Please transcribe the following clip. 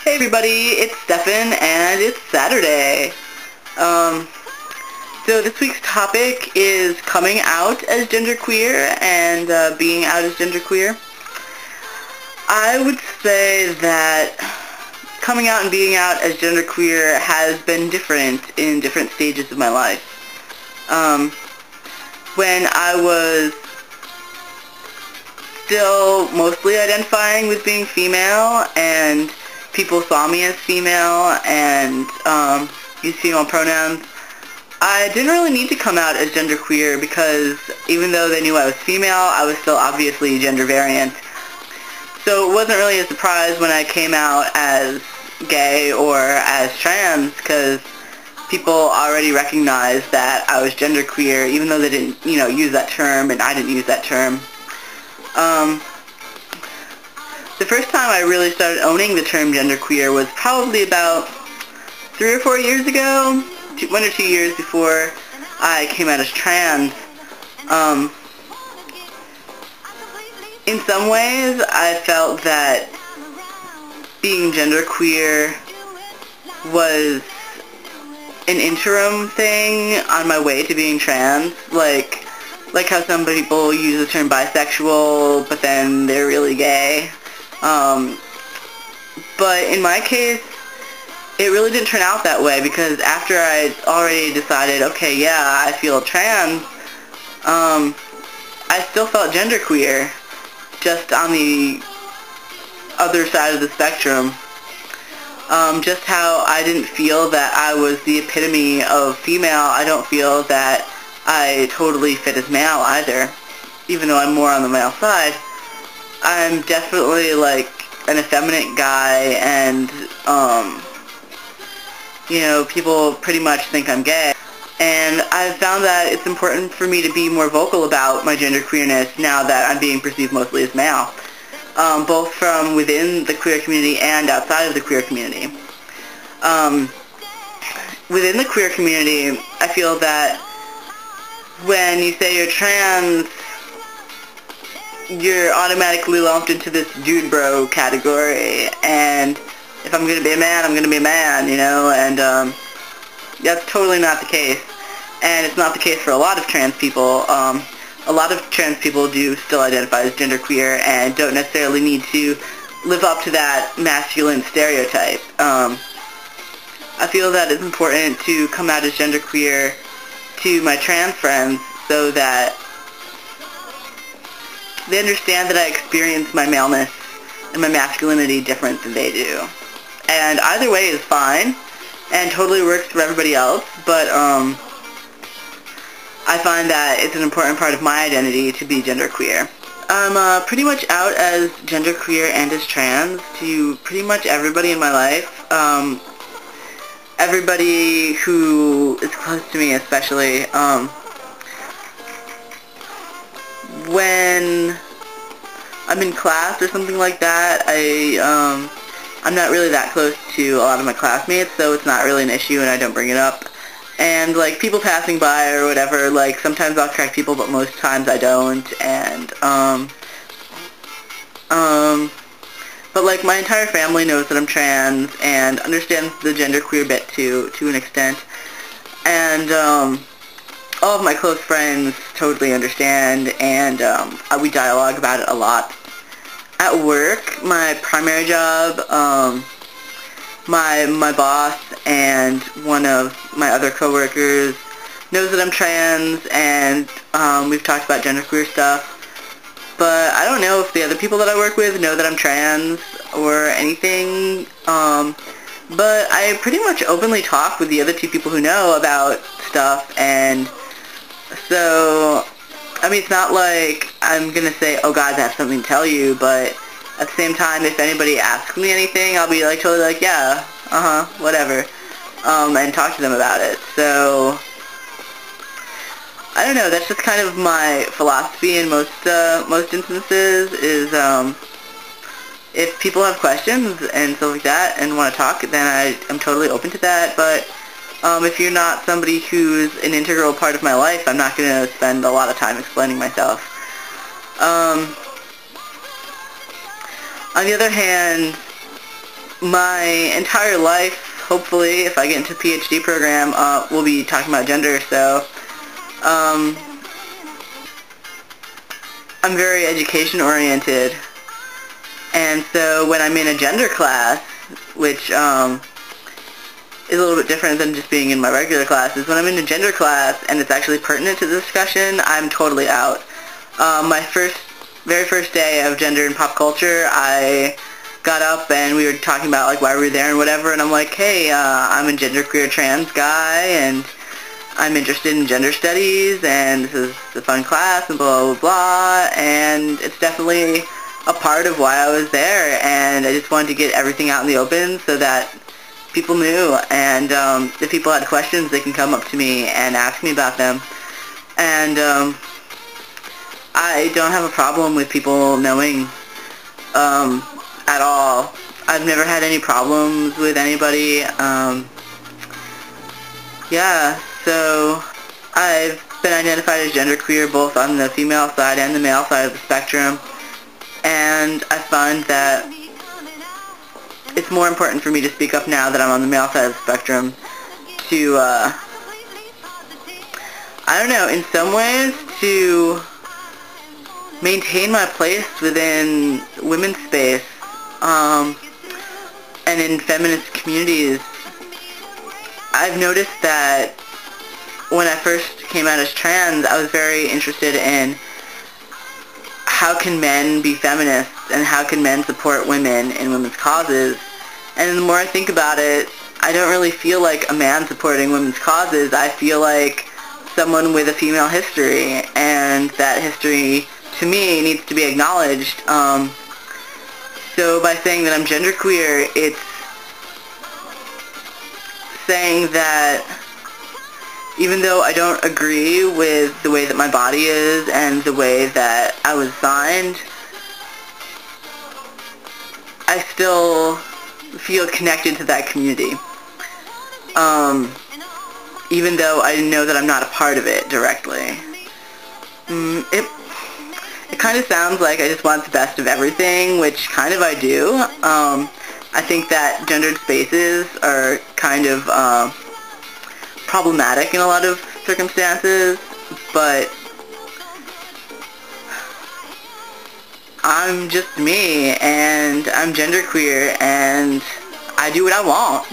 Hey everybody, it's Stefan and it's Saturday. So this week's topic is coming out as genderqueer and being out as genderqueer. I would say that coming out and being out as genderqueer has been different in different stages of my life. When I was still mostly identifying with being female and people saw me as female and used female pronouns, I didn't really need to come out as genderqueer because even though they knew I was female, I was still obviously gender variant. So it wasn't really a surprise when I came out as gay or as trans because people already recognized that I was genderqueer even though they didn't, use that term and I didn't use that term. The first time I really started owning the term genderqueer was probably about 3 or 4 years ago, 1 or 2 years before I came out as trans. In some ways, I felt that being genderqueer was an interim thing on my way to being trans, like how some people use the term bisexual, but then they're really gay. But in my case, it really didn't turn out that way because after I already decided, okay, yeah, I feel trans, I still felt genderqueer, just on the other side of the spectrum. Just how I didn't feel that I was the epitome of female, I don't feel that I totally fit as male either, even though I'm more on the male side. I'm definitely like an effeminate guy and, people pretty much think I'm gay. And I've found that it's important for me to be more vocal about my genderqueerness now that I'm being perceived mostly as male, both from within the queer community and outside of the queer community. Within the queer community, I feel that when you say you're trans, you're automatically lumped into this dude bro category, and if I'm going to be a man, I'm going to be a man, and that's totally not the case. And it's not the case for a lot of trans people. A lot of trans people do still identify as genderqueer and don't necessarily need to live up to that masculine stereotype. I feel that it's important to come out as genderqueer to my trans friends so that they understand that I experience my maleness and my masculinity different than they do. And either way is fine and totally works for everybody else, but I find that it's an important part of my identity to be genderqueer. I'm pretty much out as genderqueer and as trans to pretty much everybody in my life. Everybody who is close to me especially. When I'm in class or something like that, I'm not really that close to a lot of my classmates, so it's not really an issue and I don't bring it up. And like people passing by or whatever, like sometimes I'll correct people, but most times I don't. And but like my entire family knows that I'm trans and understands the genderqueer bit to an extent. And all of my close friends totally understand, and we dialogue about it a lot. At work, my primary job, my boss and one of my other coworkers knows that I'm trans, and we've talked about genderqueer stuff. But I don't know if the other people that I work with know that I'm trans or anything. But I pretty much openly talk with the other 2 people who know about stuff, and so, I mean, it's not like I'm going to say, oh God, I have something to tell you, but at the same time, if anybody asks me anything, I'll be like totally like, yeah, whatever, and talk to them about it. So, I don't know, that's just kind of my philosophy in most instances, is, if people have questions and stuff like that and want to talk, then I'm totally open to that, but if you're not somebody who's an integral part of my life, I'm not going to spend a lot of time explaining myself. On the other hand, my entire life, hopefully, if I get into a PhD program, we'll be talking about gender, so I'm very education oriented, and so when I'm in a gender class, which is a little bit different than just being in my regular classes, when I'm in a gender class and it's actually pertinent to the discussion, I'm totally out. My very first day of gender and pop culture, I got up and we were talking about like why we were there and whatever, and I'm like, hey, I'm a genderqueer trans guy, and I'm interested in gender studies, and this is a fun class, and blah, blah, blah, and it's definitely a part of why I was there, and I just wanted to get everything out in the open so that people knew, and if people had questions, they can come up to me and ask me about them, and I don't have a problem with people knowing at all. I've never had any problems with anybody. Yeah, so I've been identified as genderqueer both on the female side and the male side of the spectrum, and I find that it's more important for me to speak up now that I'm on the male side of the spectrum to, I don't know, in some ways to maintain my place within women's space, and in feminist communities. I've noticed that when I first came out as trans, I was very interested in how can men be feminists and how can men support women in women's causes. And the more I think about it, I don't really feel like a man supporting women's causes. I feel like someone with a female history, and that history, to me, needs to be acknowledged. So by saying that I'm genderqueer, it's saying that even though I don't agree with the way that my body is and the way that I was assigned, I still feel connected to that community. Even though I know that I'm not a part of it directly. It kind of sounds like I just want the best of everything, which kind of I do. I think that gendered spaces are kind of problematic in a lot of circumstances, but I'm just me, and I'm genderqueer, and I do what I want.